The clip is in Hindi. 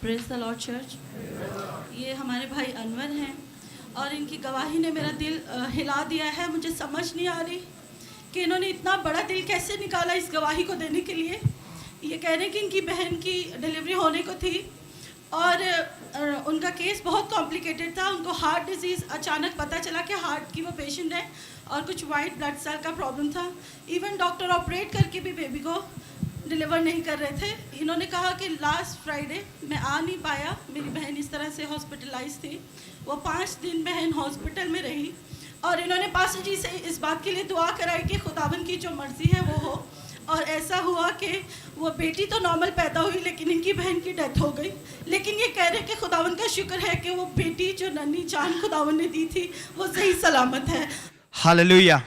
Praise the Lord church. ये हमारे भाई अनवर हैं और इनकी गवाही ने मेरा दिल हिला दिया है। मुझे समझ नहीं आ रही कि इन्होंने इतना बड़ा दिल कैसे निकाला इस गवाही को देने के लिए। ये कह रहे हैं कि इनकी बहन की डिलीवरी होने को थी और उनका केस बहुत कॉम्प्लिकेटेड था। उनको हार्ट डिजीज़ अचानक पता चला कि हार्ट की वो पेशेंट है और कुछ वाइट ब्लड सेल का प्रॉब्लम था। इवन डॉक्टर ऑपरेट करके भी बेबी को डिलीवर नहीं कर रहे थे। इन्होंने कहा कि लास्ट फ्राइडे मैं आ नहीं पाया, मेरी बहन इस तरह से हॉस्पिटलाइज थी। वो 5 दिन बहन हॉस्पिटल में रही और इन्होंने पास्टर जी से इस बात के लिए दुआ कराई कि खुदावन की जो मर्ज़ी है वो हो। और ऐसा हुआ कि वो बेटी तो नॉर्मल पैदा हुई लेकिन इनकी बहन की डेथ हो गई। लेकिन ये कह रहे कि खुदावन का शुक्र है कि वो बेटी जो नन्ही जान खुदावन ने दी थी वो सही सलामत है। हालेलुया।